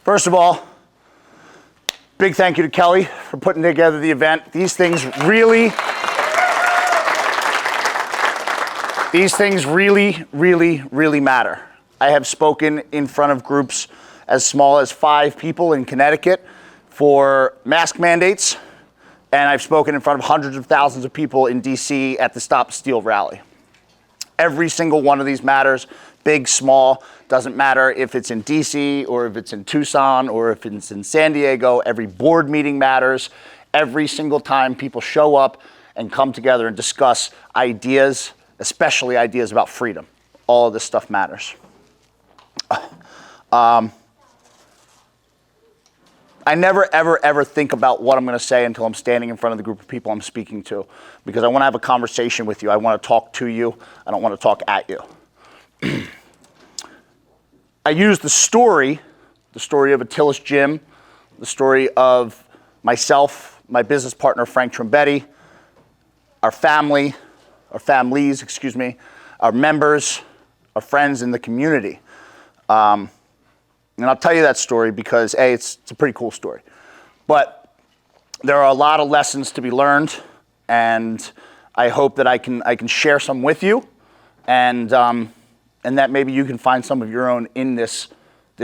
First of all, big thank you to Kelly for putting together the event. These things really, really matter. I have spoken in front of groups as small as 5 people in Connecticut for mask mandates, and I've spoken in front of hundreds of thousands of people in DC at the Stop Steal rally. Every single one of these matters, big, small, doesn't matter if it's in DC or if it's in Tucson or if it's in San Diego. Every board meeting matters. Every single time people show up and come together and discuss ideas, especially ideas about freedom. All of this stuff matters. I never, ever think about what I'm going to say until I'm standing in front of the group of people I'm speaking to, because I want to have a conversation with you. I want to talk to you. I don't want to talk at you. I use the story of Attila's Gym, the story of myself, my business partner, Frank Trombetti, our families, our members, our friends in the community. And I'll tell you that story because, A, it's a pretty cool story. But there are a lot of lessons to be learned, and I hope that I can share some with you, and that maybe you can find some of your own in this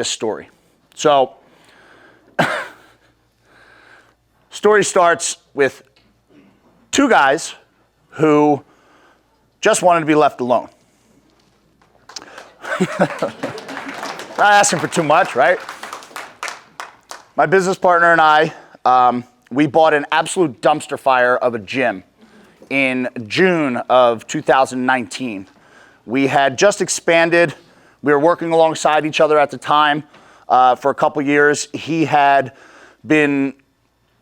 story. So, story starts with 2 guys who just wanted to be left alone. Not asking for too much, right? My business partner and I, we bought an absolute dumpster fire of a gym in June of 2019. We had just expanded. We were working alongside each other at the time for a couple years. He had been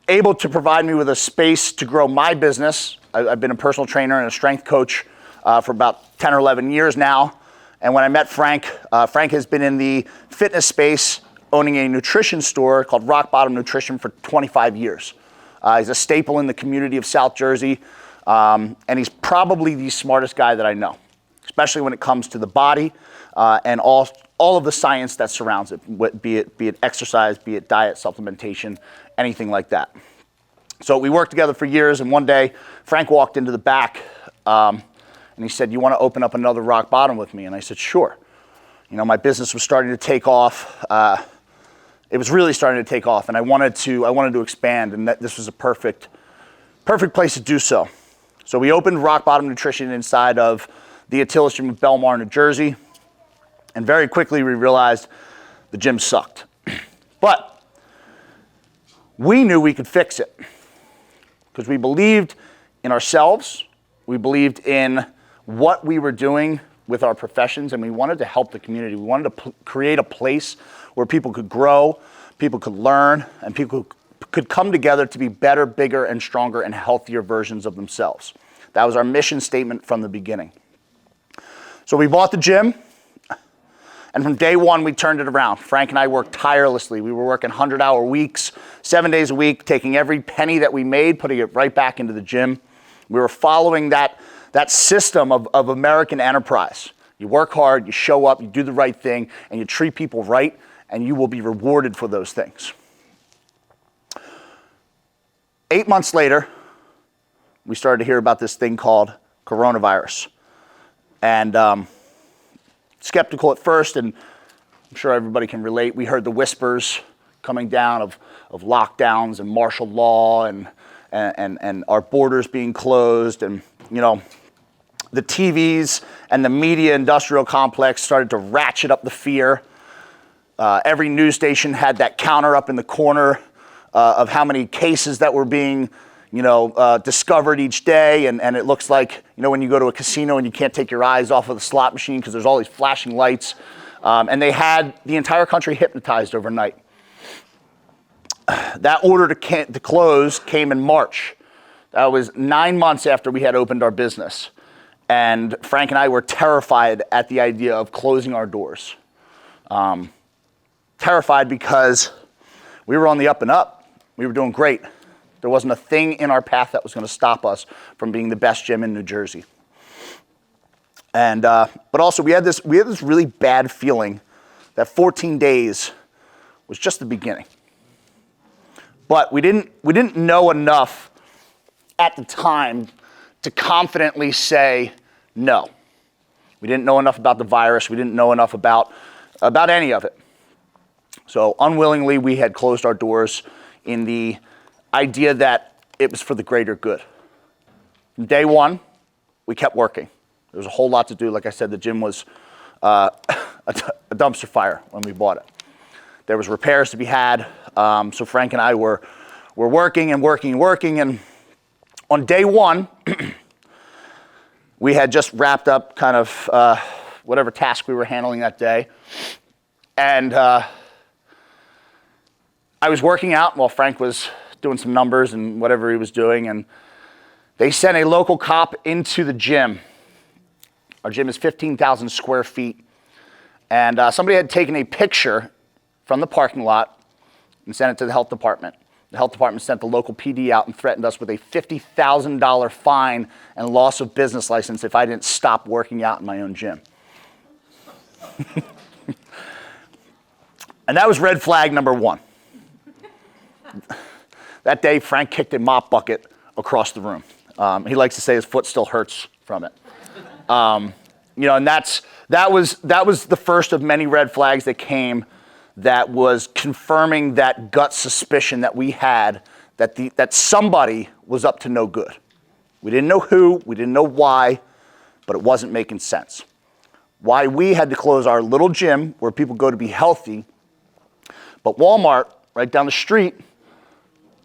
able to provide me with a space to grow my business. I've been a personal trainer and a strength coach for about 10 or 11 years now. And when I met Frank, Frank has been in the fitness space, owning a nutrition store called Rock Bottom Nutrition for 25 years. He's a staple in the community of South Jersey, and he's probably the smartest guy that I know, especially when it comes to the body and all of the science that surrounds it, be it exercise, be it diet, supplementation, anything like that. So we worked together for years, and one day Frank walked into the back and he said, "You want to open up another Rock Bottom with me?" And I said, "Sure." You know, my business was starting to take off. It was really starting to take off, and I wanted to expand, and this was a perfect place to do so. So we opened Rock Bottom Nutrition inside of the Attila's Gym in Belmar, New Jersey, and very quickly we realized the gym sucked. But we knew we could fix it because we believed in ourselves, we believed in what we were doing with our professions, and we wanted to help the community. We wanted to create a place where people could grow, people could learn, and people could come together to be better, bigger, and stronger and healthier versions of themselves. That was our mission statement from the beginning. So we bought the gym, and from day one, we turned it around. Frank and I worked tirelessly. We were working 100-hour weeks, 7 days a week, taking every penny that we made, putting it right back into the gym. We were following that system of American enterprise. You work hard, you show up, you do the right thing, and you treat people right, and you will be rewarded for those things. 8 months later, we started to hear about this thing called coronavirus. And skeptical at first, and I'm sure everybody can relate. We heard the whispers coming down of lockdowns and martial law and our borders being closed, and you know, the TVs and the media industrial complex started to ratchet up the fear. Every news station had that counter up in the corner of how many cases that were being, discovered each day, and it looks like, when you go to a casino and you can't take your eyes off of the slot machine because there's all these flashing lights, and they had the entire country hypnotized overnight. That order to close came in March. That was 9 months after we had opened our business. And Frank and I were terrified at the idea of closing our doors. Terrified because we were on the up and up. We were doing great. There wasn't a thing in our path that was going to stop us from being the best gym in New Jersey. And but also we had this really bad feeling that 14 days was just the beginning. But we didn't know enough at the time to confidently say no. We didn't know enough about the virus. We didn't know enough about any of it. So unwillingly, we had closed our doors in the idea that it was for the greater good. From day one, we kept working. There was a whole lot to do. Like I said, the gym was a dumpster fire when we bought it. There was repairs to be had. So Frank and I were working and working and working. And on day one, we had just wrapped up kind of whatever task we were handling that day. And I was working out while Frank was doing some numbers and whatever he was doing. And they sent a local cop into the gym. Our gym is 15,000 square feet. And somebody had taken a picture from the parking lot and sent it to the health department. The health department sent the local PD out and threatened us with a $50,000 fine and loss of business license if I didn't stop working out in my own gym. And that was red flag number one. That day, Frank kicked a mop bucket across the room. He likes to say his foot still hurts from it. And that was the first of many red flags that came that was confirming that gut suspicion that we had that somebody was up to no good. We didn't know who, we didn't know why, but it wasn't making sense. Why we had to close our little gym where people go to be healthy, but Walmart right down the street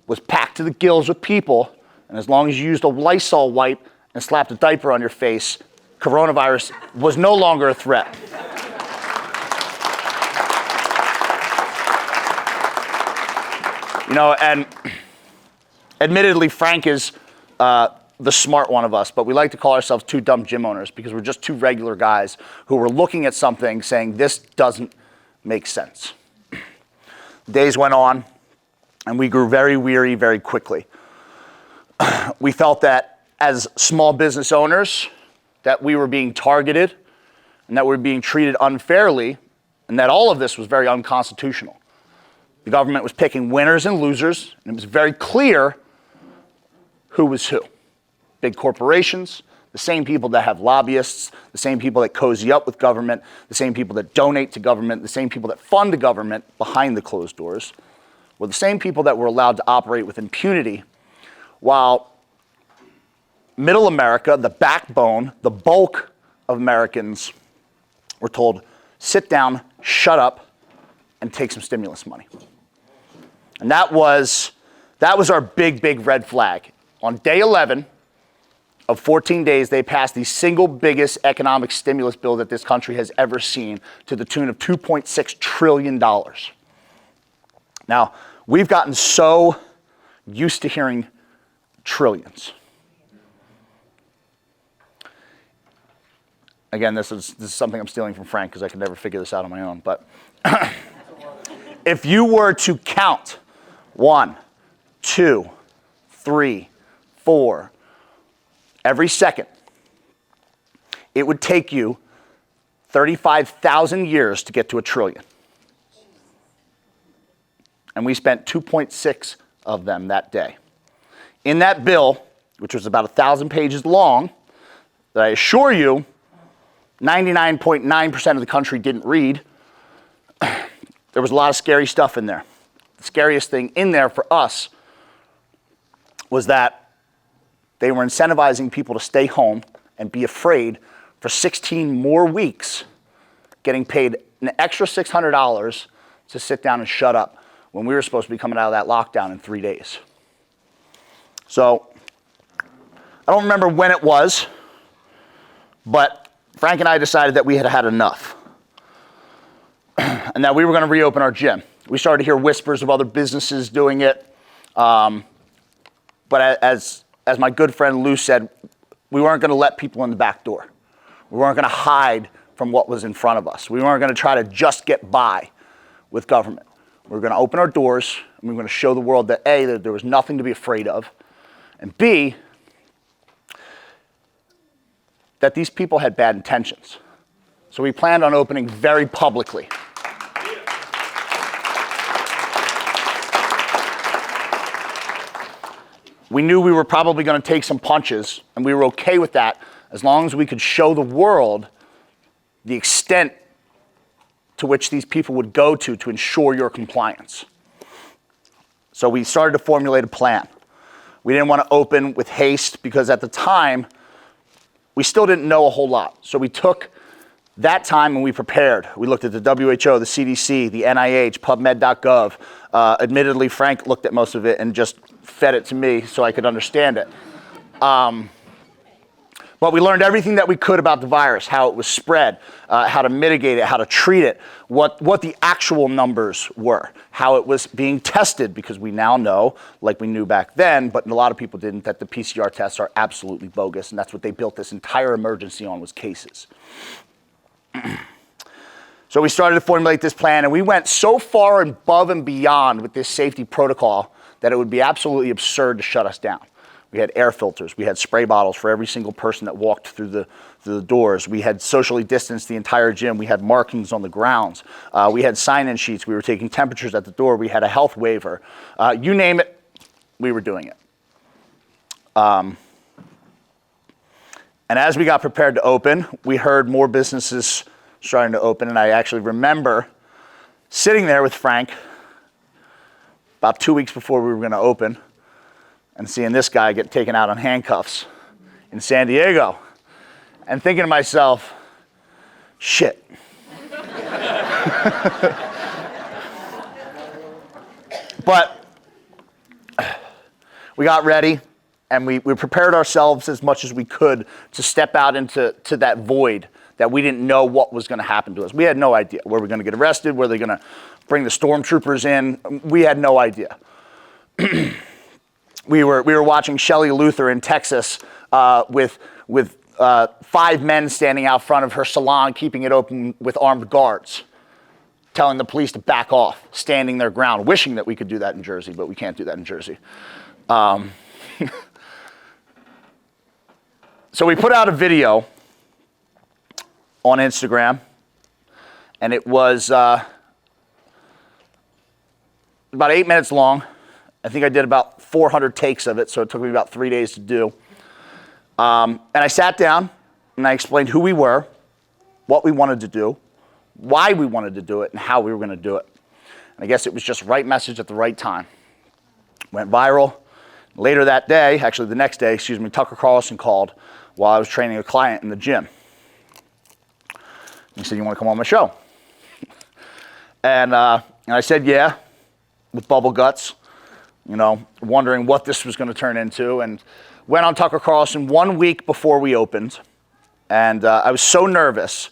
was packed to the gills with people, and as long as you used a Lysol wipe and slapped a diaper on your face, coronavirus was no longer a threat. And admittedly, Frank is the smart one of us, but we like to call ourselves two dumb gym owners because we're just two regular guys who were looking at something saying, this doesn't make sense. Days went on, and we grew very weary very quickly. We felt that as small business owners, that we were being targeted and that we were being treated unfairly, and that all of this was very unconstitutional. The government was picking winners and losers, and it was very clear who was who. Big corporations, the same people that have lobbyists, the same people that cozy up with government, the same people that donate to government, the same people that fund the government behind the closed doors, were the same people that were allowed to operate with impunity, while middle America, the backbone, the bulk of Americans were told, sit down, shut up, and take some stimulus money. And that was our big red flag. On day 11 of 14 days, they passed the single biggest economic stimulus bill that this country has ever seen, to the tune of $2.6 trillion. Now, we've gotten so used to hearing trillions. Again, this is something I'm stealing from Frank because I could never figure this out on my own. But if you were to count 1, 2, 3, 4 every second, it would take you 35,000 years to get to a trillion. And we spent 2.6 of them that day. In that bill, which was about 1,000 pages long, that I assure you 99.9% of the country didn't read, there was a lot of scary stuff in there. The scariest thing in there for us was that they were incentivizing people to stay home and be afraid for 16 more weeks, getting paid an extra $600 to sit down and shut up when we were supposed to be coming out of that lockdown in 3 days. So I don't remember when it was, but Frank and I decided that we had had enough and that we were going to reopen our gym. We started to hear whispers of other businesses doing it. But as my good friend Lou said, we weren't going to let people in the back door. We weren't going to hide from what was in front of us. We weren't going to try to just get by with government. We were going to open our doors, and we were going to show the world that A, that there was nothing to be afraid of, and B, that these people had bad intentions. So we planned on opening very publicly. We knew we were probably going to take some punches, and we were okay with that as long as we could show the world the extent to which these people would go to ensure your compliance. So we started to formulate a plan. We didn't want to open with haste because at the time, we still didn't know a whole lot. So we took that time and we prepared. We looked at the WHO, the CDC, the NIH, PubMed.gov. Admittedly, Frank looked at most of it and just fed it to me so I could understand it. But we learned everything that we could about the virus, how it was spread, how to mitigate it, how to treat it, what the actual numbers were, how it was being tested, because we now know, like we knew back then, but a lot of people didn't, that the PCR tests are absolutely bogus, and that's what they built this entire emergency on, was cases. So we started to formulate this plan, and we went so far above and beyond with this safety protocol that it would be absolutely absurd to shut us down. We had air filters. We had spray bottles for every single person that walked through the doors. We had socially distanced the entire gym. We had markings on the grounds. We had sign-in sheets. We were taking temperatures at the door. We had a health waiver. You name it, we were doing it. And as we got prepared to open, we heard more businesses starting to open. And I actually remember sitting there with Frank about 2 weeks before we were going to open, and seeing this guy get taken out on handcuffs in San Diego, and thinking to myself, shit. But we got ready, and we prepared ourselves as much as we could to step out into that void that we didn't know what was going to happen to us. We had no idea. Were we going to get arrested? Were they going to bring the stormtroopers in? We had no idea. We were watching Shelley Luther in Texas with 5 men standing out front of her salon, keeping it open with armed guards, telling the police to back off, standing their ground, wishing that we could do that in Jersey, but we can't do that in Jersey. So we put out a video on Instagram, and it was about 8 minutes long. I think I did about 400 takes of it, so it took me about 3 days to do. And I sat down and I explained who we were, what we wanted to do, why we wanted to do it, and how we were going to do it. And I guess it was just right message at the right time. Went viral. Later that day, actually the next day, Tucker Carlson called while I was training a client in the gym. He said, "You want to come on my show?" And I said, "Yeah," with bubble guts, wondering what this was going to turn into, and went on Tucker Carlson 1 week before we opened, and I was so nervous.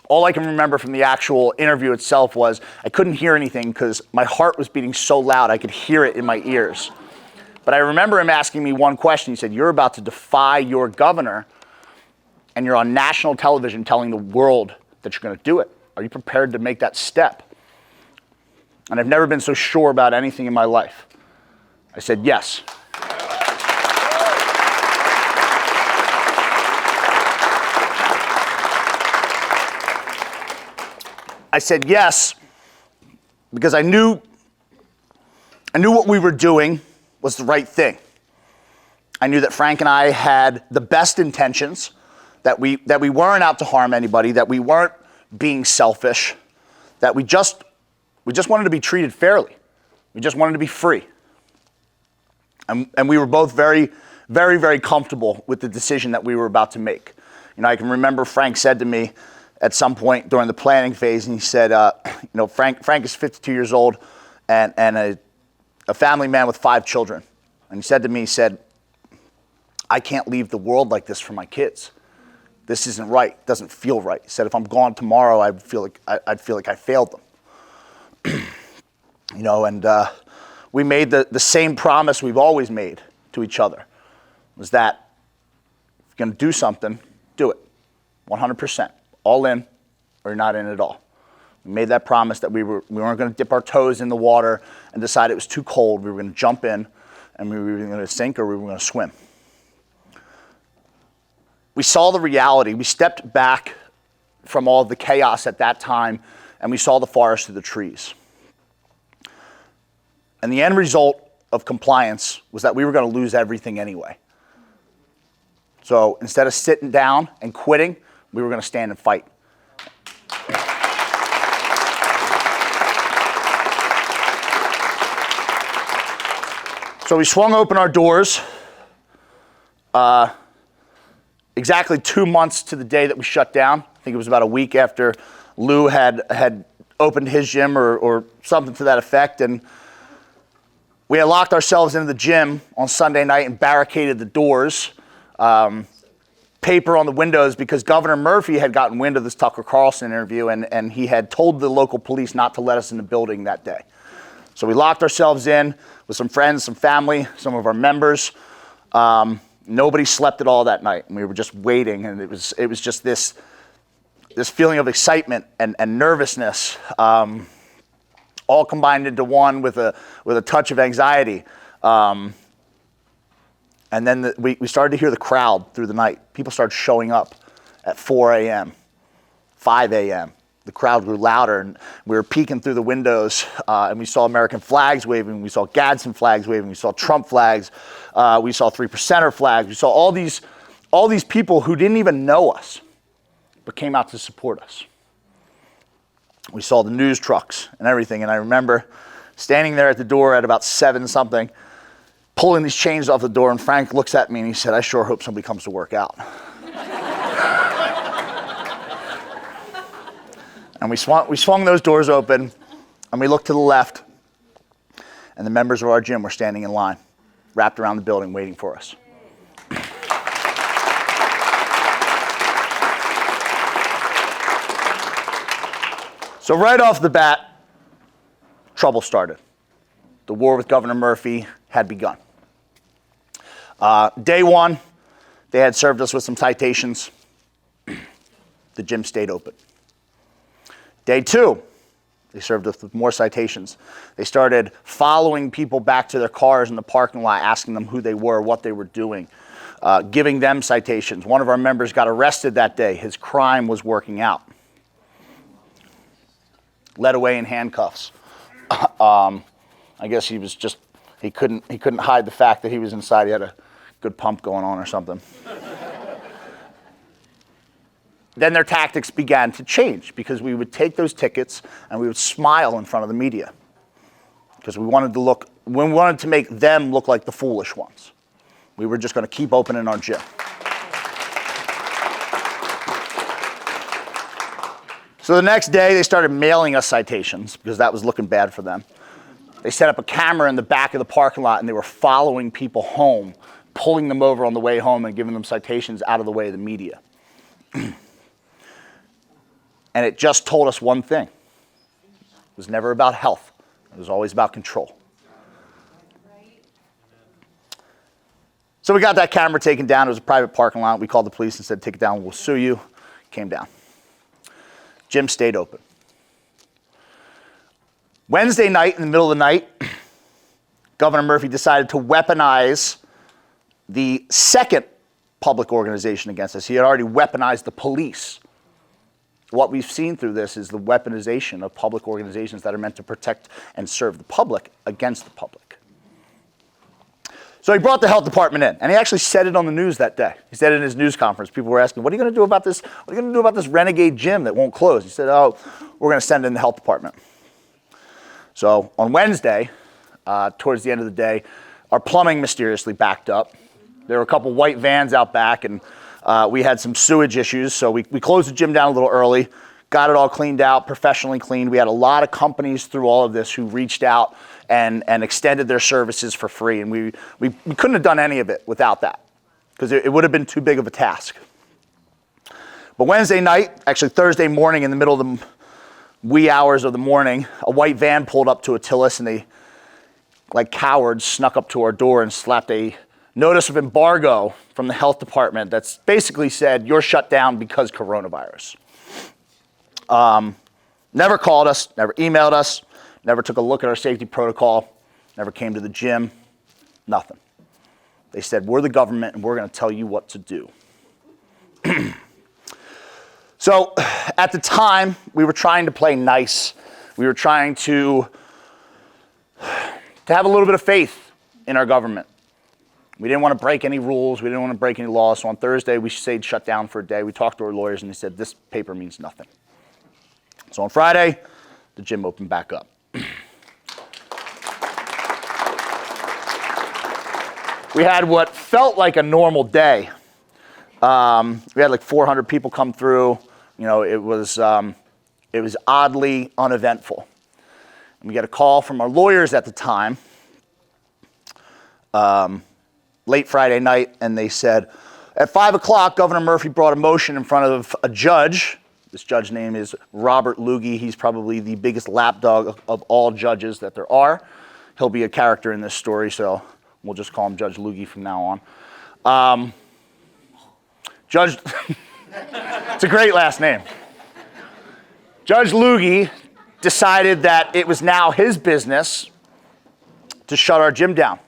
All I can remember from the actual interview itself was I couldn't hear anything because my heart was beating so loud I could hear it in my ears. But I remember him asking me one question. He said, "You're about to defy your governor, and you're on national television telling the world that you're going to do it. Are you prepared to make that step?" And I've never been so sure about anything in my life. I said, yes. I said yes because I knew what we were doing was the right thing. I knew that Frank and I had the best intentions, that we weren't out to harm anybody, that we weren't being selfish, that we just wanted to be treated fairly. We just wanted to be free. And we were both very, very, very comfortable with the decision that we were about to make. I can remember Frank said to me at some point during the planning phase, and he said, Frank is 52 years old and a family man with 5 children. And he said to me, "I can't leave the world like this for my kids. This isn't right. It doesn't feel right." He said, "If I'm gone tomorrow, I'd feel like I failed them." And we made the same promise we've always made to each other, was that if you're going to do something, do it 100%, all in or you're not in at all. We made that promise that we weren't going to dip our toes in the water and decide it was too cold. We were going to jump in, and we were going to sink or we were going to swim. We saw the reality. We stepped back from all the chaos at that time, and we saw the forest through the trees. And the end result of compliance was that we were going to lose everything anyway. So instead of sitting down and quitting, we were going to stand and fight. So we swung open our doors exactly 2 months to the day that we shut down. I think it was about a week after Lou had opened his gym or something to that effect. And we had locked ourselves into the gym on Sunday night and barricaded the doors. Paper on the windows because Governor Murphy had gotten wind of this Tucker Carlson interview and he had told the local police not to let us in the building that day. So we locked ourselves in with some friends, some family, some of our members. Nobody slept at all that night, and we were just waiting, and it was just this feeling of excitement and nervousness, all combined into one with a touch of anxiety. And then we started to hear the crowd through the night. People started showing up at 4 a.m., 5 a.m. The crowd grew louder, and we were peeking through the windows, and we saw American flags waving. We saw Gadsden flags waving. We saw Trump flags. We saw 3%er flags. We saw all these people who didn't even know us, but came out to support us. We saw the news trucks and everything, and I remember standing there at the door at about 7-something, pulling these chains off the door, and Frank looks at me and he said, "I sure hope somebody comes to work out." And we swung those doors open, and we looked to the left, and the members of our gym were standing in line, wrapped around the building, waiting for us. So right off the bat, trouble started. The war with Governor Murphy had begun. Day one, they had served us with some citations. The gym stayed open. Day two, they served us with more citations. They started following people back to their cars in the parking lot, asking them who they were, what they were doing, giving them citations. One of our members got arrested that day. His crime was working out. Led away in handcuffs. I guess he couldn't hide the fact that he was inside. He had a good pump going on or something. Then their tactics began to change because we would take those tickets and we would smile in front of the media because we wanted to make them look like the foolish ones. We were just going to keep opening our gym. So the next day they started mailing us citations because that was looking bad for them. They set up a camera in the back of the parking lot and they were following people home, pulling them over on the way home and giving them citations out of the way of the media. And it just told us one thing. It was never about health. It was always about control. So we got that camera taken down. It was a private parking lot. We called the police and said, "Take it down, we'll sue you." Came down. Gym stayed open. Wednesday night, in the middle of the night, Governor Murphy decided to weaponize the second public organization against us. He had already weaponized the police. What we've seen through this is the weaponization of public organizations that are meant to protect and serve the public against the public. So he brought the health department in, and he actually said it on the news that day. He said it in his news conference. People were asking, "What are you going to do about this? What are you going to do about this renegade gym that won't close?" He said, "Oh, we're going to send in the health department." So on Wednesday, towards the end of the day, our plumbing mysteriously backed up. There were a couple white vans out back, and we had some sewage issues, so we closed the gym down a little early, got it all cleaned out, professionally cleaned. We had a lot of companies through all of this who reached out and extended their services for free, and we couldn't have done any of it without that, because it would have been too big of a task. But Wednesday night, actually Thursday morning, in the middle of the wee hours of the morning, a white van pulled up to Attilas, and they, like cowards, snuck up to our door and slapped a notice of embargo from the health department that's basically said, "You're shut down because coronavirus." Never called us, never emailed us, never took a look at our safety protocol, never came to the gym, nothing. They said, "We're the government and we're going to tell you what to do." So at the time, we were trying to play nice. We were trying to have a little bit of faith in our government. We didn't want to break any rules. We didn't want to break any laws. So on Thursday, we stayed shut down for a day. We talked to our lawyers, and they said, this paper means nothing. So on Friday, the gym opened back up. We had what felt like a normal day. We had like 400 people come through. You know, it was oddly uneventful. And we got a call from our lawyers at the time, late Friday night, and they said, at 5 o'clock, Governor Murphy brought a motion in front of a judge. This judge's name is Robert Loogie. He's probably the biggest lapdog of all judges that there are. He'll be a character in this story, so we'll just call him Judge Loogie from now on. Judge, it's a great last name. Judge Loogie decided that it was now his business to shut our gym down.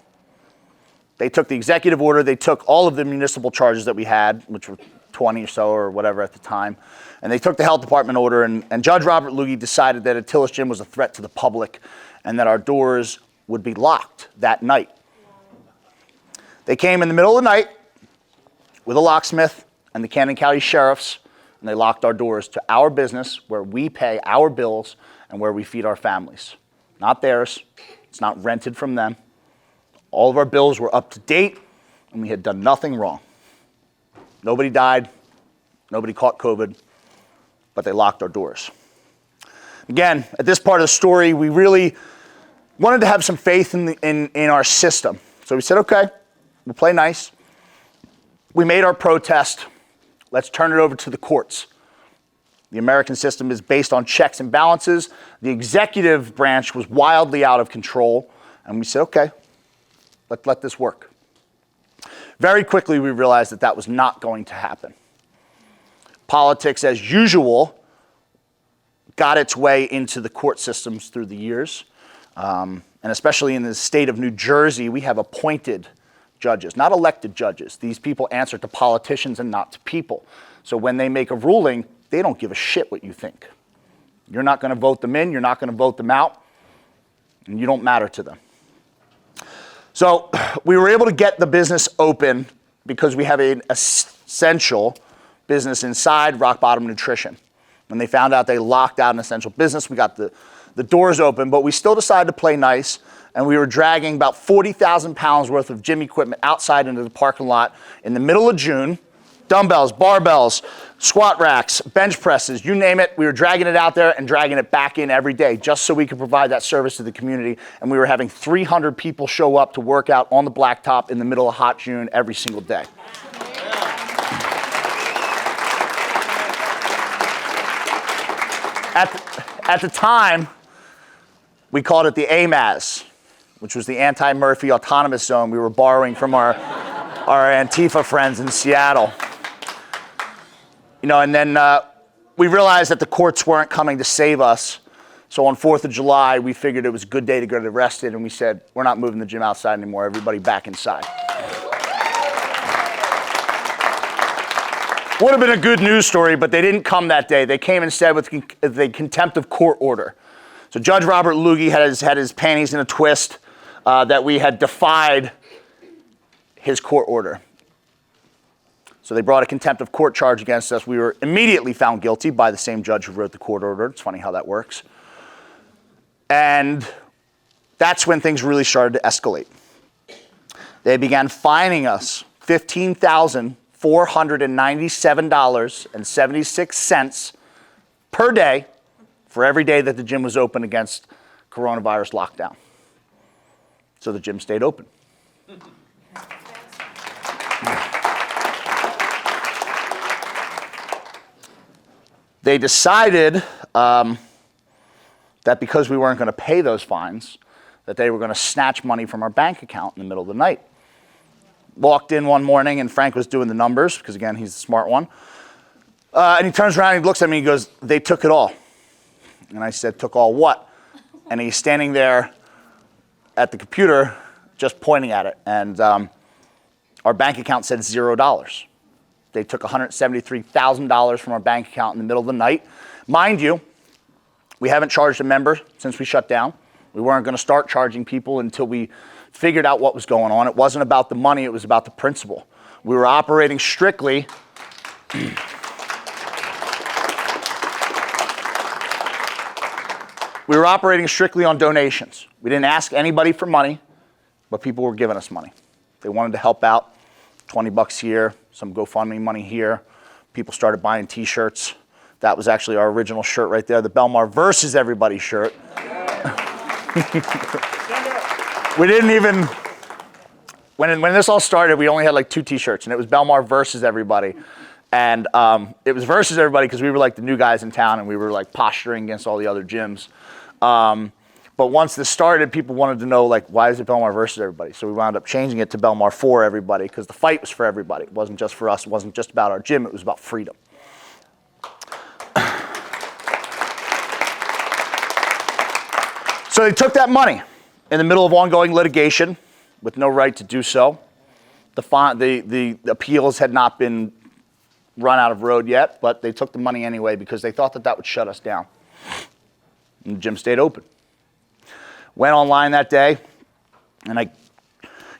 They took the executive order, they took all of the municipal charges that we had, which were 20 or so or whatever at the time, and they took the health department order, and Judge Robert Loogie decided that Attila's Gym was a threat to the public and that our doors would be locked that night. They came in the middle of the night with a locksmith and the Camden County Sheriffs, and they locked our doors to our business where we pay our bills and where we feed our families. Not theirs. It's not rented from them. All of our bills were up to date, and we had done nothing wrong. Nobody died. Nobody caught COVID, but they locked our doors. Again, at this part of the story, we really wanted to have some faith in our system. So we said, okay, we'll play nice. We made our protest. Let's turn it over to the courts. The American system is based on checks and balances. The executive branch was wildly out of control, and we said, okay, let's let this work. Very quickly, we realized that that was not going to happen. Politics, as usual, got its way into the court systems through the years. And especially in the state of New Jersey, we have appointed judges, not elected judges. These people answer to politicians and not to people. So when they make a ruling, they don't give a shit what you think. You're not going to vote them in, you're not going to vote them out, and you don't matter to them. So we were able to get the business open because we have an essential business inside Rock Bottom Nutrition. When they found out they locked out an essential business, we got the doors open, but we still decided to play nice, and we were dragging about 40,000 pounds worth of gym equipment outside into the parking lot in the middle of June. Dumbbells, barbells, squat racks, bench presses, you name it. We were dragging it out there and dragging it back in every day just so we could provide that service to the community. And we were having 300 people show up to work out on the blacktop in the middle of hot June every single day. At the time, we called it the AMAZ, which was the Anti-Murphy Autonomous Zone. We were borrowing from our Antifa friends in Seattle. You know, and then we realized that the courts weren't coming to save us. So on 4th of July, we figured it was a good day to get arrested, and we said, we're not moving the gym outside anymore. Everybody back inside. Would have been a good news story, but they didn't come that day. They came instead with the contempt of court order. So Judge Robert Loogie had his panties in a twist that we had defied his court order. So they brought a contempt of court charge against us. We were immediately found guilty by the same judge who wrote the court order. It's funny how that works. And that's when things really started to escalate. They began fining us $15,497.76 per day for every day that the gym was open against coronavirus lockdown. So the gym stayed open. They decided that because we weren't going to pay those fines, that they were going to snatch money from our bank account in the middle of the night. Walked in one morning, and Frank was doing the numbers, because again, he's the smart one. And he turns around and he looks at me and he goes, they took it all. And I said, took all what? And he's standing there at the computer just pointing at it. And our bank account said $0. They took $173,000 from our bank account in the middle of the night. Mind you, we haven't charged a member since we shut down. We weren't going to start charging people until we figured out what was going on. It wasn't about the money, it was about the principle. We were operating strictly on donations. We didn't ask anybody for money, but people were giving us money. They wanted to help out, $20 here, some GoFundMe money here. People started buying t-shirts. That was actually our original shirt right there, the Belmar versus everybody shirt. We didn't even, when this all started, we only had like 2 t-shirts, and it was Belmar versus everybody. And it was versus everybody because we were like the new guys in town, and we were like posturing against all the other gyms. But once this started, people wanted to know, like, why is it Belmar versus everybody? So we wound up changing it to Belmar for everybody, because the fight was for everybody. It wasn't just for us. It wasn't just about our gym. It was about freedom. So they took that money in the middle of ongoing litigation with no right to do so. The appeals had not been run out of road yet, but they took the money anyway because they thought that that would shut us down. And the gym stayed open. Went online that day, and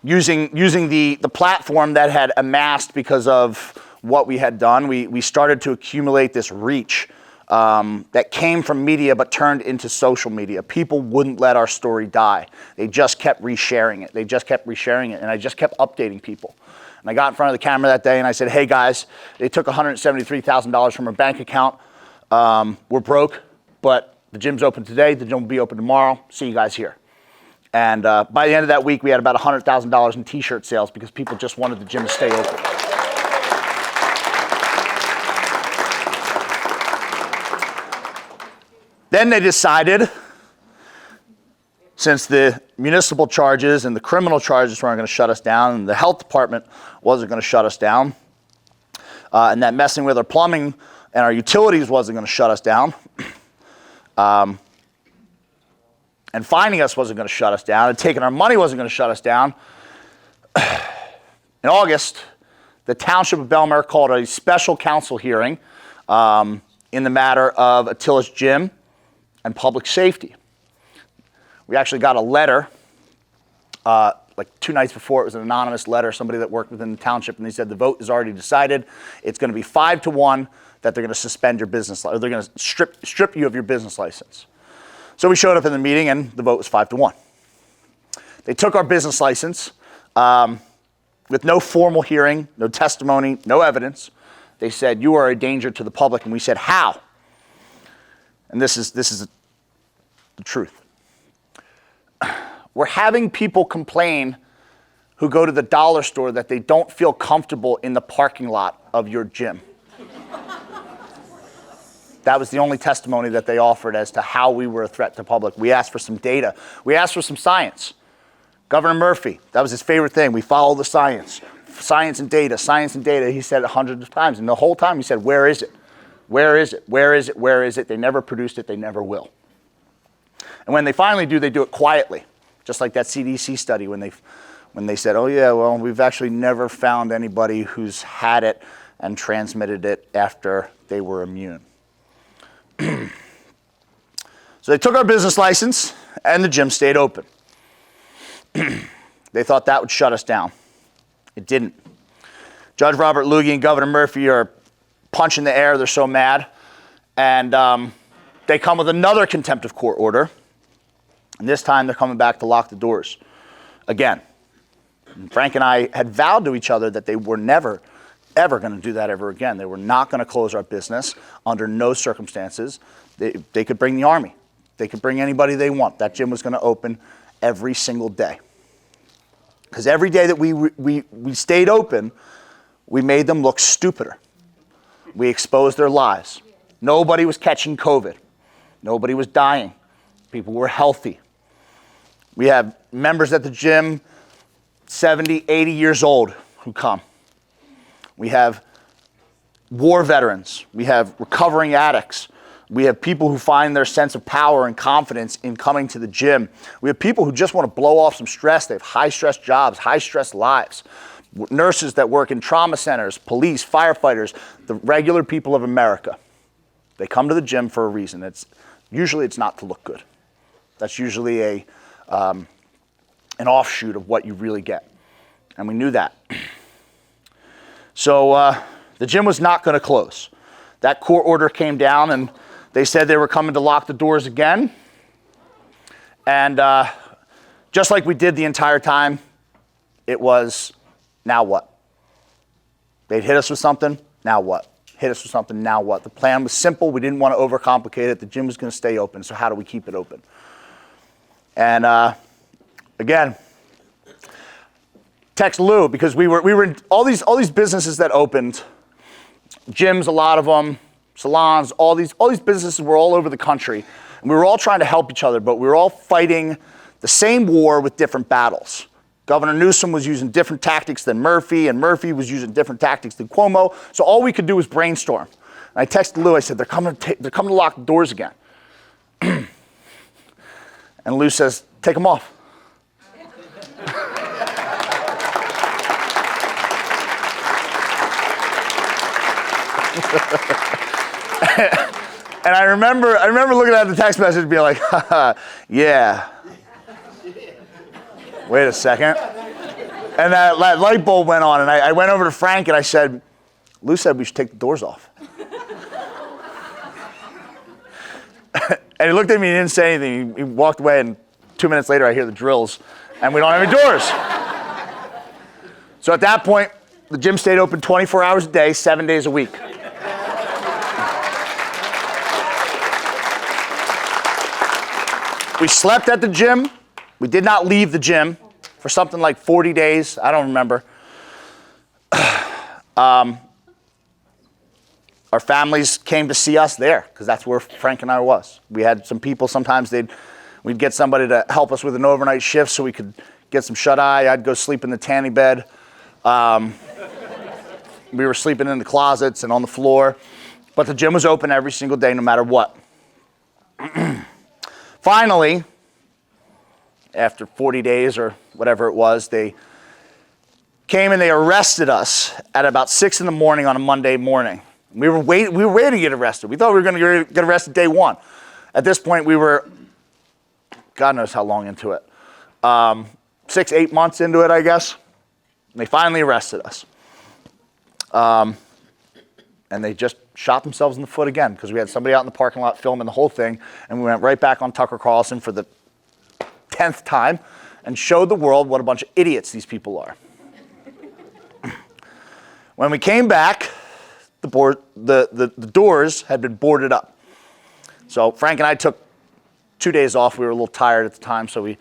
using the platform that had amassed because of what we had done, we started to accumulate this reach that came from media but turned into social media. People wouldn't let our story die. They just kept resharing it. And I just kept updating people. And I got in front of the camera that day and I said, hey guys, they took $173,000 from our bank account. We're broke, but the gym's open today. The gym will be open tomorrow. See you guys here. And by the end of that week, we had about $100,000 in t-shirt sales because people just wanted the gym to stay open. Then they decided, since the municipal charges and the criminal charges weren't going to shut us down, and the health department wasn't going to shut us down, and that messing with our plumbing and our utilities wasn't going to shut us down, and finding us wasn't going to shut us down, and taking our money wasn't going to shut us down, in August, the Township of Belmar called a special council hearing in the matter of Attila's gym and public safety. We actually got a letter like 2 nights before. It was an anonymous letter, somebody that worked within the township, and they said the vote is already decided. It's going to be 5-1 that they're going to suspend your business, or they're going to strip you of your business license. So we showed up in the meeting, and the vote was 5-1. They took our business license with no formal hearing, no testimony, no evidence. They said, you are a danger to the public, and we said, how? And this is the truth. We're having people complain who go to the dollar store that they don't feel comfortable in the parking lot of your gym. That was the only testimony that they offered as to how we were a threat to the public. We asked for some data. We asked for some science. Governor Murphy, that was his favorite thing. We follow the science. Science and data, science and data. He said it hundreds of times. And the whole time he said, where is it? Where is it? Where is it? Where is it? They never produced it. They never will. And when they finally do, they do it quietly. Just like that CDC study when they said, oh yeah, well, we've actually never found anybody who's had it and transmitted it after they were immune. So they took our business license and the gym stayed open. They thought that would shut us down. It didn't. Judge Robert Lugie and Governor Murphy are punching the air. They're so mad. And they come with another contempt of court order. And this time they're coming back to lock the doors again. And Frank and I had vowed to each other that they were never, ever going to do that ever again. They were not going to close our business under no circumstances. They could bring the Army. They could bring anybody they want. That gym was going to open every single day. Because every day that we stayed open, we made them look stupider. We exposed their lies. Nobody was catching COVID. Nobody was dying. People were healthy. We have members at the gym, 70, 80 years old, who come. We have war veterans. We have recovering addicts. We have people who find their sense of power and confidence in coming to the gym. We have people who just want to blow off some stress. They have high-stress jobs, high-stress lives. Nurses that work in trauma centers, police, firefighters, the regular people of America. They come to the gym for a reason. Usually it's not to look good. That's usually an offshoot of what you really get. And we knew that. So the gym was not going to close. That court order came down and they said they were coming to lock the doors again. And just like we did the entire time, it was, now what? They'd hit us with something, now what? Hit us with something, now what? The plan was simple. We didn't want to overcomplicate it. The gym was going to stay open, so how do we keep it open? And again, text Lou, because we were in all these businesses that opened, gyms, a lot of them, salons, all these businesses were all over the country. And we were all trying to help each other, but we were all fighting the same war with different battles. Governor Newsom was using different tactics than Murphy, and Murphy was using different tactics than Cuomo. So all we could do was brainstorm. And I texted Lou, I said, they're coming to lock the doors again. And Lou says, take them off. And I remember looking at the text message and being like, yeah. Wait a second. And that light bulb went on, and I went over to Frank and I said, Lou said we should take the doors off. And he looked at me and didn't say anything. He walked away, and 2 minutes later I hear the drills, and we don't have any doors. So at that point, the gym stayed open 24 hours a day, 7 days a week. We slept at the gym. We did not leave the gym for something like 40 days. I don't remember. Our families came to see us there because that's where Frank and I was. We had some people, sometimes we'd get somebody to help us with an overnight shift so we could get some shut-eye. I'd go sleep in the tanning bed. We were sleeping in the closets and on the floor. But the gym was open every single day no matter what. Finally, after 40 days or whatever it was, they came and they arrested us at about 6 in the morning on a Monday morning. We were waiting to get arrested. We thought we were going to get arrested day one. At this point, we were, God knows how long into it, 6, 8 months into it, I guess. And they finally arrested us. And they just shot themselves in the foot again because we had somebody out in the parking lot filming the whole thing, and we went right back on Tucker Carlson for the 10th time and showed the world what a bunch of idiots these people are. When we came back, the doors had been boarded up. So Frank and I took 2 days off. We were a little tired at the time, so we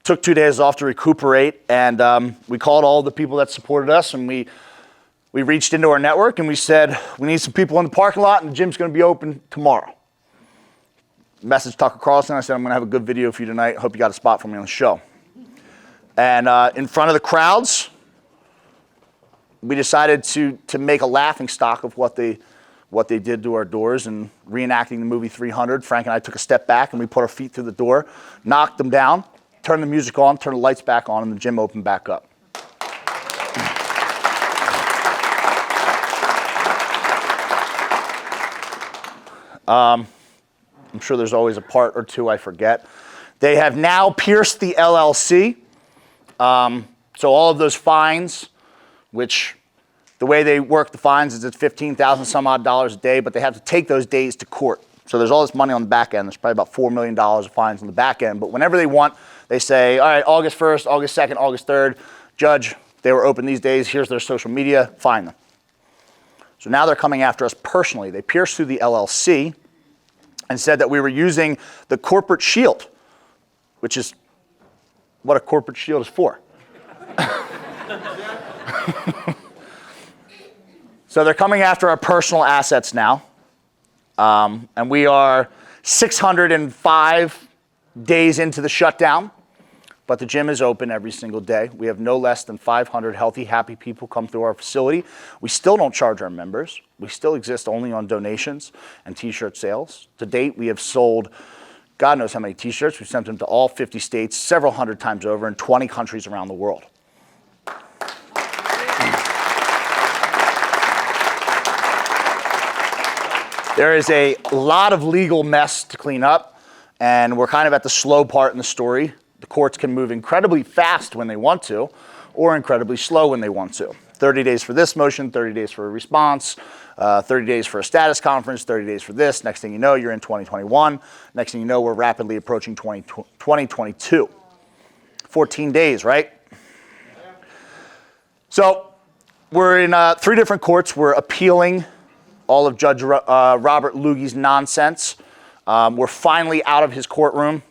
took 2 days off to recuperate, and we called all the people that supported us, and we reached into our network and we said, we need some people in the parking lot and the gym's going to be open tomorrow. Message Tucker Carlson. I said, I'm going to have a good video for you tonight. Hope you got a spot for me on the show. And in front of the crowds, we decided to make a laughing stock of what they did to our doors and reenacting the movie 300. Frank and I took a step back and we put our feet through the door, knocked them down, turned the music on, turned the lights back on, and the gym opened back up. I'm sure there's always a part or two I forget. They have now pierced the LLC. So all of those fines, which the way they work the fines is it's $15,000 some odd dollars a day, but they have to take those days to court. So there's all this money on the back end. There's probably about $4 million of fines on the back end. But whenever they want, they say, all right, August 1st, August 2nd, August 3rd, judge, they were open these days. Here's their social media. Fine them. So now they're coming after us personally. They pierced through the LLC and said that we were using the corporate shield, which is what a corporate shield is for. So they're coming after our personal assets now. And we are 605 days into the shutdown, but the gym is open every single day. We have no less than 500 healthy, happy people come through our facility. We still don't charge our members. We still exist only on donations and t-shirt sales. To date, we have sold God knows how many t-shirts. We've sent them to all 50 states several hundred times over in 20 countries around the world. There is a lot of legal mess to clean up, And we're kind of at the slow part in the story. The courts can move incredibly fast when they want to, or incredibly slow when they want to. 30 days for this motion, 30 days for a response, 30 days for a status conference, 30 days for this. Next thing you know, you're in 2021. Next thing you know, we're rapidly approaching 2022. 14 days, right? So we're in 3 different courts. We're appealing all of Judge Robert Lugie's nonsense. We're finally out of his courtroom.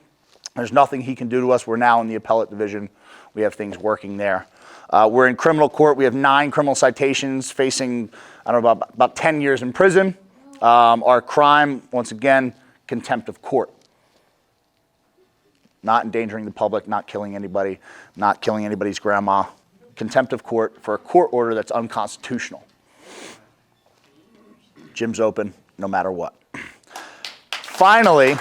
There's nothing he can do to us. We're now in the appellate division. We have things working there. We're in criminal court. We have 9 criminal citations facing, I don't know, about 10 years in prison. Our crime, once again, contempt of court. Not endangering the public, not killing anybody, not killing anybody's grandma. Contempt of court for a court order that's unconstitutional. Gym's open no matter what. Finally,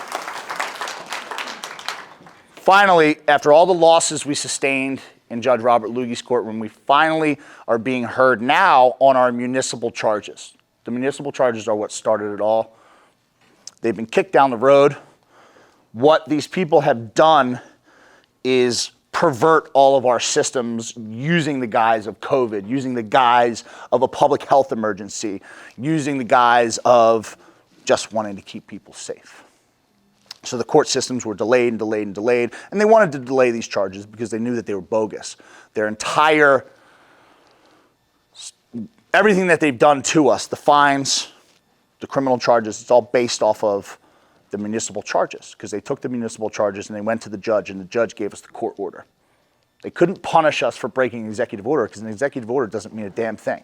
after all the losses we sustained in Judge Robert Lugie's courtroom, we finally are being heard now on our municipal charges. The municipal charges are what started it all. They've been kicked down the road. What these people have done is pervert all of our systems using the guise of COVID, using the guise of a public health emergency, using the guise of just wanting to keep people safe. So the court systems were delayed and delayed and delayed, and they wanted to delay these charges because they knew that they were bogus. Their entire, everything that they've done to us, the fines, the criminal charges, it's all based off of the municipal charges, because they took the municipal charges and they went to the judge, and the judge gave us the court order. They couldn't punish us for breaking an executive order, because an executive order doesn't mean a damn thing.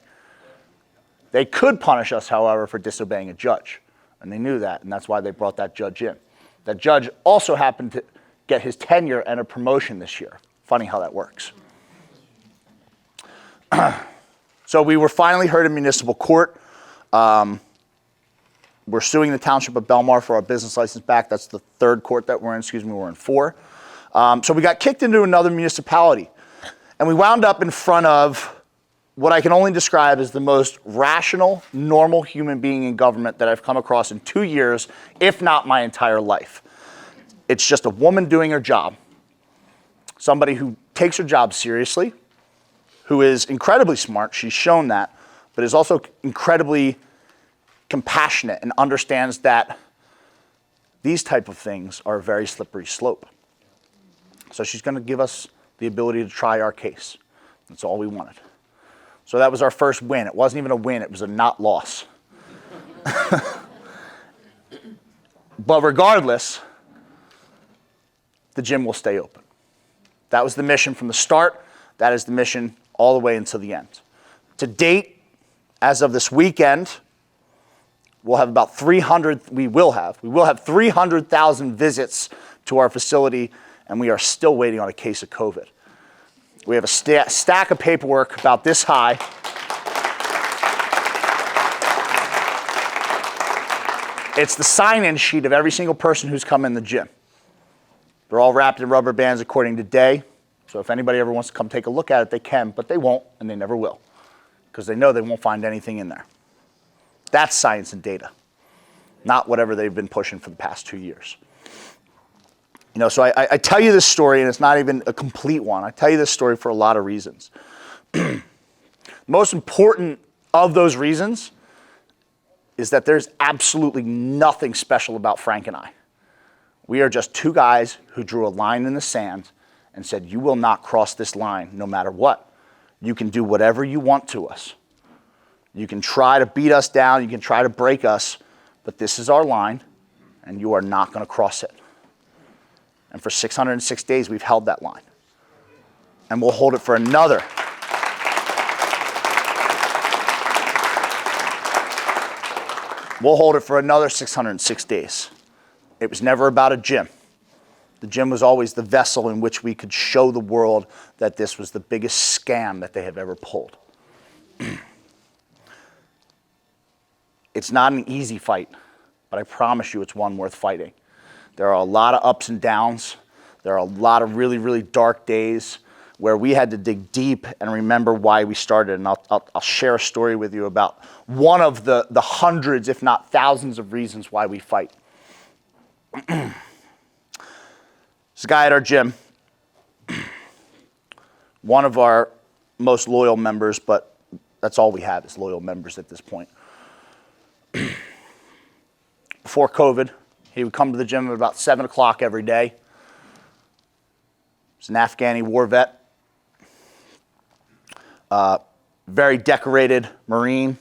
They could punish us, however, for disobeying a judge, and they knew that, and that's why they brought that judge in. That judge also happened to get his tenure and a promotion this year. Funny how that works. So we were finally heard in municipal court. We're suing the Township of Belmar for our business license back. That's the 3rd court that we're in. We're in 4. So we got kicked into another municipality. And we wound up in front of what I can only describe as the most rational, normal human being in government that I've come across in 2 years, if not my entire life. It's just a woman doing her job. Somebody who takes her job seriously, who is incredibly smart, she's shown that, but is also incredibly compassionate and understands that these type of things are a very slippery slope. So she's going to give us the ability to try our case. That's all we wanted. So that was our first win. It wasn't even a win, it was a not loss. But regardless, the gym will stay open. That was the mission from the start. That is the mission all the way until the end. To date, as of this weekend, we'll have about 300,000 visits to our facility, and we are still waiting on a case of COVID. We have a stack of paperwork about this high. It's the sign-in sheet of every single person who's come in the gym. They're all wrapped in rubber bands according to day. So if anybody ever wants to come take a look at it, they can, but they won't, and they never will, because they know they won't find anything in there. That's science and data, not whatever they've been pushing for the past 2 years. You know, so I tell you this story, and it's not even a complete one. I tell you this story for a lot of reasons. Most important of those reasons is that there's absolutely nothing special about Frank and I. We are just 2 guys who drew a line in the sand and said, you will not cross this line no matter what. You can do whatever you want to us. You can try to beat us down, you can try to break us, but this is our line, and you are not going to cross it. And for 606 days, we've held that line. And we'll hold it for another. We'll hold it for another 606 days. It was never about a gym. The gym was always the vessel in which we could show the world that this was the biggest scam that they have ever pulled. It's not an easy fight, but I promise you it's one worth fighting. There are a lot of ups and downs. There are a lot of really, really dark days where we had to dig deep and remember why we started. And I'll share a story with you about one of the hundreds, if not thousands, of reasons why we fight. This guy at our gym, one of our most loyal members, but that's all we have is loyal members at this point. Before COVID, he would come to the gym at about 7 o'clock every day. He's an Afghani war vet, very decorated Marine.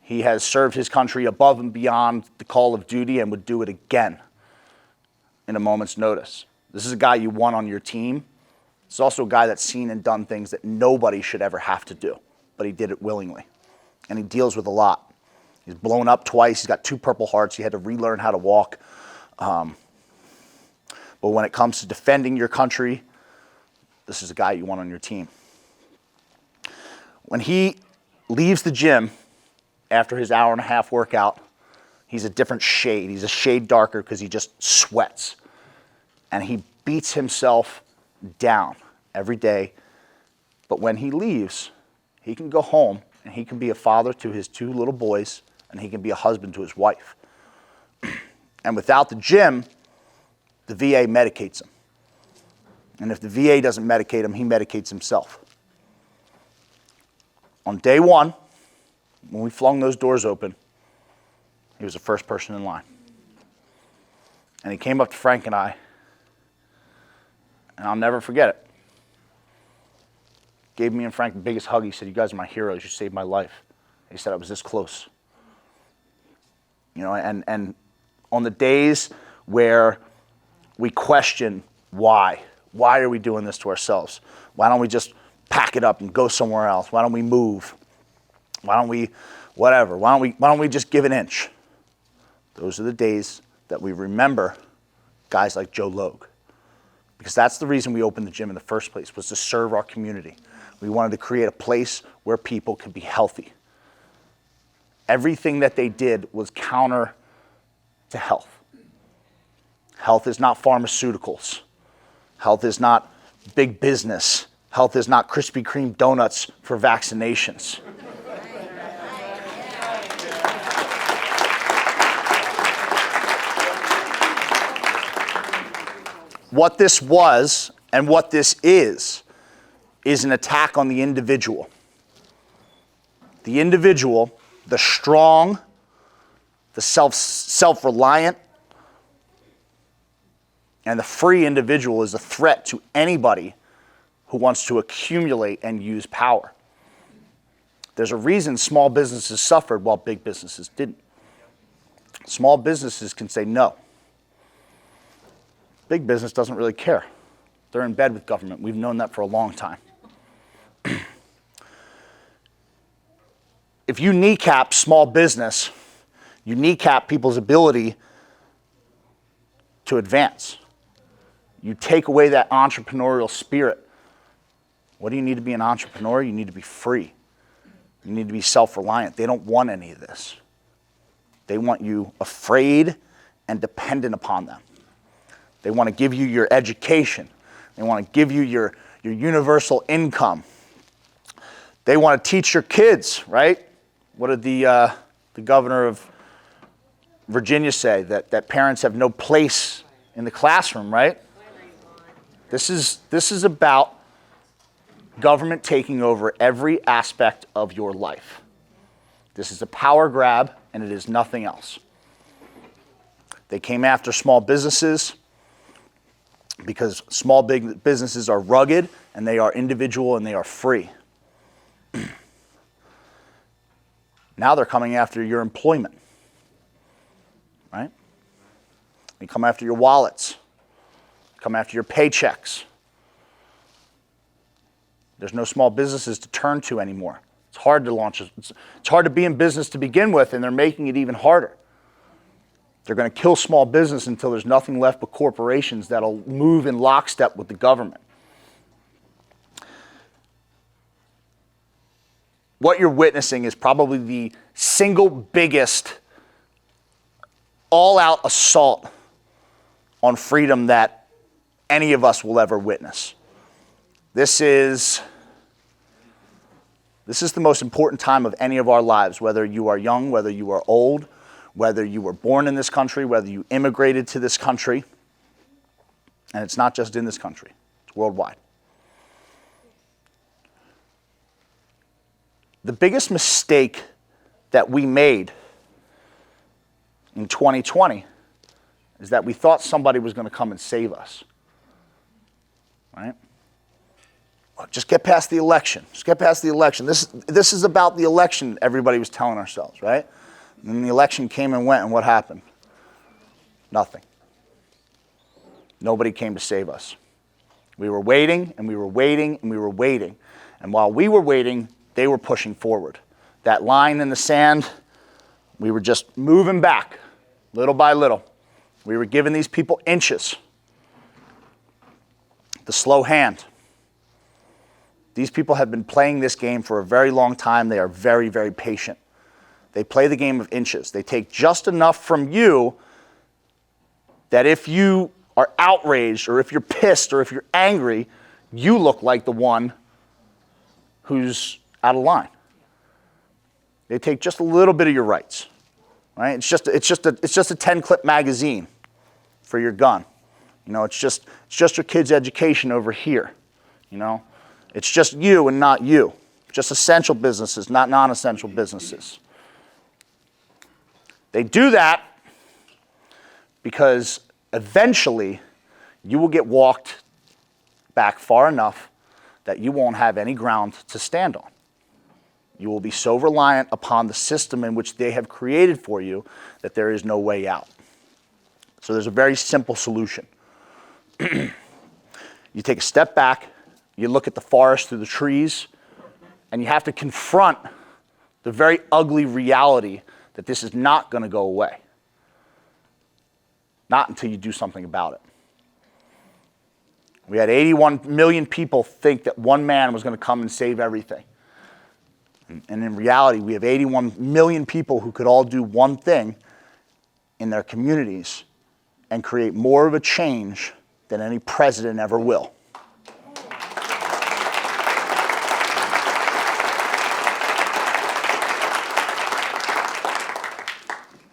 He has served his country above and beyond the call of duty and would do it again in a moment's notice. This is a guy you want on your team. It's also a guy that's seen and done things that nobody should ever have to do, but he did it willingly. And he deals with a lot. He's blown up twice. He's got 2 Purple Hearts. He had to relearn how to walk. But when it comes to defending your country, this is a guy you want on your team. When he leaves the gym after his hour-and-a-half workout, he's a different shade. He's a shade darker because he just sweats. And he beats himself down every day. But when he leaves, he can go home and he can be a father to his 2 little boys, and he can be a husband to his wife. And without the gym, the VA medicates him. And if the VA doesn't medicate him, he medicates himself. On day 1, when we flung those doors open, he was the first person in line. And he came up to Frank and I, and I'll never forget it. Gave me and Frank the biggest hug. He said, "You guys are my heroes. You saved my life." He said, "I was this close." You know, and on the days where we question why are we doing this to ourselves? Why don't we just pack it up and go somewhere else? Why don't we move? Why don't we whatever? Why don't we just give an inch? Those are the days that we remember guys like Joe Logue. Because that's the reason we opened the gym in the first place, was to serve our community. We wanted to create a place where people could be healthy. Everything that they did was counter to health. Health is not pharmaceuticals. Health is not big business. Health is not Krispy Kreme donuts for vaccinations. What this was and what this is an attack on the individual. The individual, the strong, the self-reliant, and the free individual is a threat to anybody who wants to accumulate and use power. There's a reason small businesses suffered while big businesses didn't. Small businesses can say no. Big business doesn't really care. They're in bed with government. We've known that for a long time. If you kneecap small business, you kneecap people's ability to advance. You take away that entrepreneurial spirit. What do you need to be an entrepreneur? You need to be free. You need to be self-reliant. They don't want any of this. They want you afraid and dependent upon them. They want to give you your education. They want to give you your universal income. They want to teach your kids, right? What did the governor of Virginia say? That parents have no place in the classroom, right? This is about government taking over every aspect of your life. This is a power grab, and it is nothing else. They came after small businesses because small big businesses are rugged, and they are individual, and they are free. Now they're coming after your employment, right? They come after your wallets, come after your paychecks. There's no small businesses to turn to anymore. It's hard to launch. It's hard to be in business to begin with, and they're making it even harder. They're going to kill small business until there's nothing left but corporations that'll move in lockstep with the government. What you're witnessing is probably the single biggest all-out assault on freedom that any of us will ever witness. This is the most important time of any of our lives, whether you are young, whether you are old, whether you were born in this country, whether you immigrated to this country. And it's not just in this country, it's worldwide. The biggest mistake that we made in 2020 is that we thought somebody was going to come and save us, right? Well, just get past the election. Just get past the election. This is about the election, everybody was telling ourselves, right? And then the election came and went, and what happened? Nothing. Nobody came to save us. We were waiting, and we were waiting, and we were waiting. And while we were waiting, they were pushing forward. That line in the sand, we were just moving back, little by little. We were giving these people inches. The slow hand. These people have been playing this game for a very long time. They are very, very patient. They play the game of inches. They take just enough from you that if you are outraged or if you're pissed or if you're angry, you look like the one who's out of line. They take just a little bit of your rights, right? It's just a 10-clip magazine for your gun. You know, it's just your kid's education over here. You know, it's just you and not you. Just essential businesses, not non-essential businesses. They do that because eventually you will get walked back far enough that you won't have any ground to stand on. You will be so reliant upon the system in which they have created for you that there is no way out. So there's a very simple solution. You take a step back, you look at the forest through the trees, and you have to confront the very ugly reality that this is not going to go away. Not until you do something about it. We had 81 million people think that one man was going to come and save everything. And in reality, we have 81 million people who could all do one thing in their communities and create more of a change than any president ever will.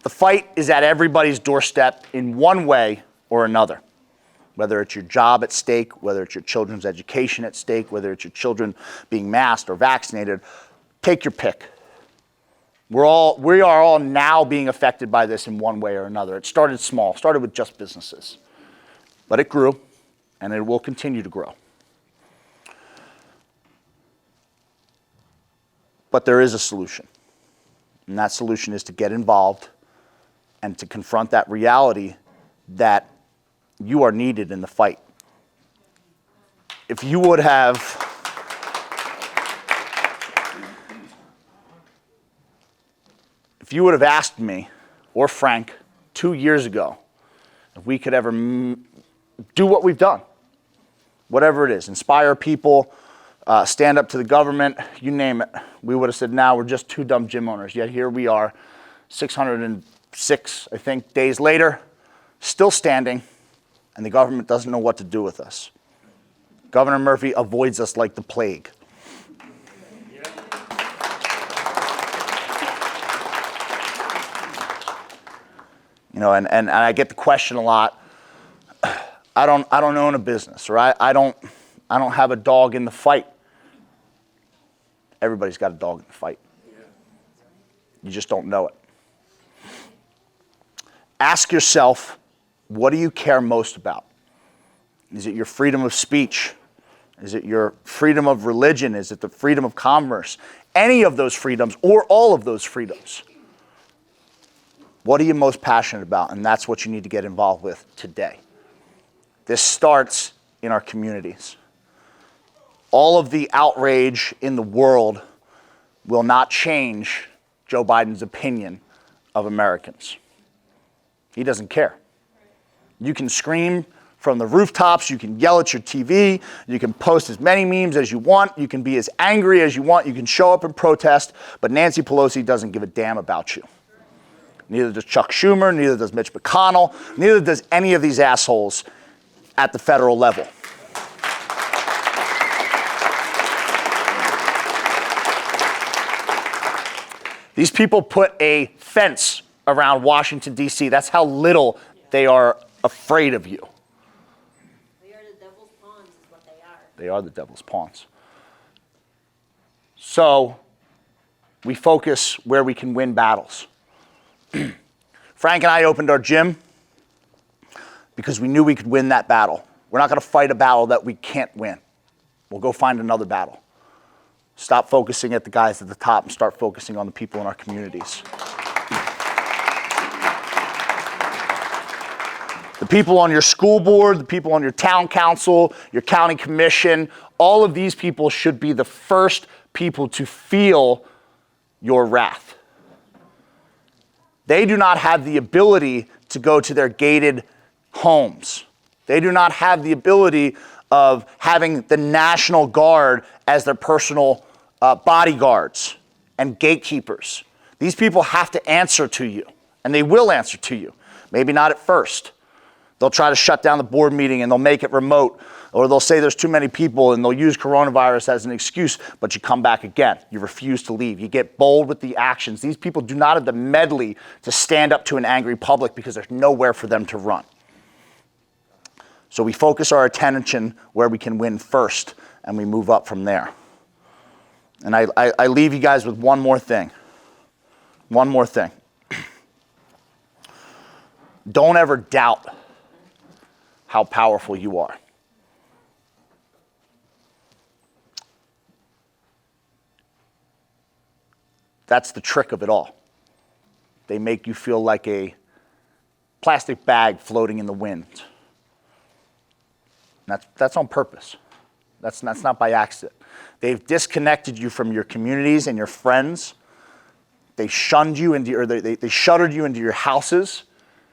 The fight is at everybody's doorstep in one way or another. Whether it's your job at stake, whether it's your children's education at stake, whether it's your children being masked or vaccinated, take your pick. We are all now being affected by this in one way or another. It started small, started with just businesses. But it grew, and it will continue to grow. But there is a solution. And that solution is to get involved and to confront that reality that you are needed in the fight. If you would have asked me or Frank 2 years ago if we could ever do what we've done, whatever it is, inspire people, stand up to the government, you name it, we would have said, "Now we're just two dumb gym owners." Yet here we are, 606, I think, days later, still standing, and the government doesn't know what to do with us. Governor Murphy avoids us like the plague. You know, and I get the question a lot. I don't own a business, or I don't have a dog in the fight. Everybody's got a dog in the fight. You just don't know it. Ask yourself, what do you care most about? Is it your freedom of speech? Is it your freedom of religion? Is it the freedom of commerce? Any of those freedoms or all of those freedoms. What are you most passionate about? And that's what you need to get involved with today. This starts in our communities. All of the outrage in the world will not change Joe Biden's opinion of Americans. He doesn't care. You can scream from the rooftops, you can yell at your TV, you can post as many memes as you want, you can be as angry as you want, you can show up and protest, but Nancy Pelosi doesn't give a damn about you. Neither does Chuck Schumer, neither does Mitch McConnell, neither does any of these assholes at the federal level. These people put a fence around Washington, D.C. That's how little they are afraid of you. They are the devil's pawns. So we focus where we can win battles. Frank and I opened our gym because we knew we could win that battle. We're not going to fight a battle that we can't win. We'll go find another battle. Stop focusing at the guys at the top and start focusing on the people in our communities. The people on your school board, the people on your town council, your county commission, all of these people should be the first people to feel your wrath. They do not have the ability to go to their gated homes. They do not have the ability of having the National Guard as their personal bodyguards and gatekeepers. These people have to answer to you, and they will answer to you. Maybe not at first. They'll try to shut down the board meeting and they'll make it remote, or they'll say there's too many people and they'll use coronavirus as an excuse, but you come back again. You refuse to leave. You get bold with the actions. These people do not have the medley to stand up to an angry public because there's nowhere for them to run. So we focus our attention where we can win first, and we move up from there. And I leave you guys with one more thing. One more thing. Don't ever doubt how powerful you are. That's the trick of it all. They make you feel like a plastic bag floating in the wind. That's on purpose. That's not by accident. They've disconnected you from your communities and your friends. They shunned you into, or they shuttered you into your houses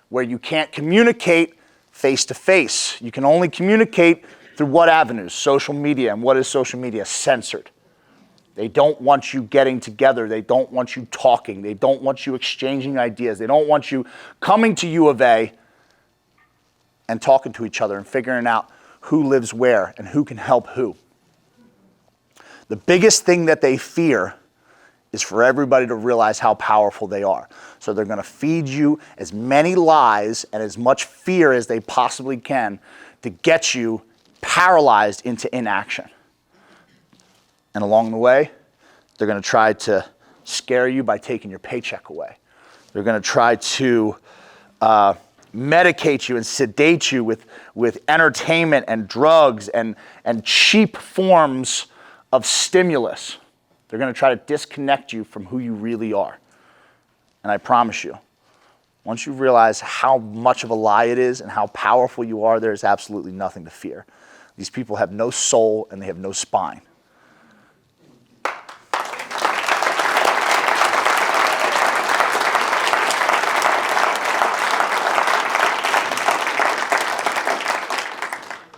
where you can't communicate face to face. You can only communicate through what avenues? Social media. And what is social media? Censored. They don't want you getting together. They don't want you talking. They don't want you exchanging ideas. They don't want you coming to U of A and talking to each other and figuring out who lives where and who can help who. The biggest thing that they fear is for everybody to realize how powerful they are. So they're going to feed you as many lies and as much fear as they possibly can to get you paralyzed into inaction. And along the way, they're going to try to scare you by taking your paycheck away. They're going to try to medicate you and sedate you with entertainment and drugs and cheap forms of stimulus. They're going to try to disconnect you from who you really are. And I promise you, once you realize how much of a lie it is and how powerful you are, there's absolutely nothing to fear. These people have no soul and they have no spine.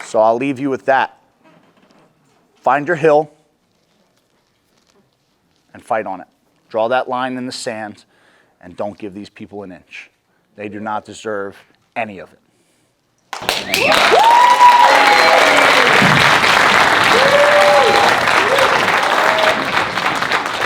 So I'll leave you with that. Find your hill and fight on it. Draw that line in the sand and don't give these people an inch. They do not deserve any of it.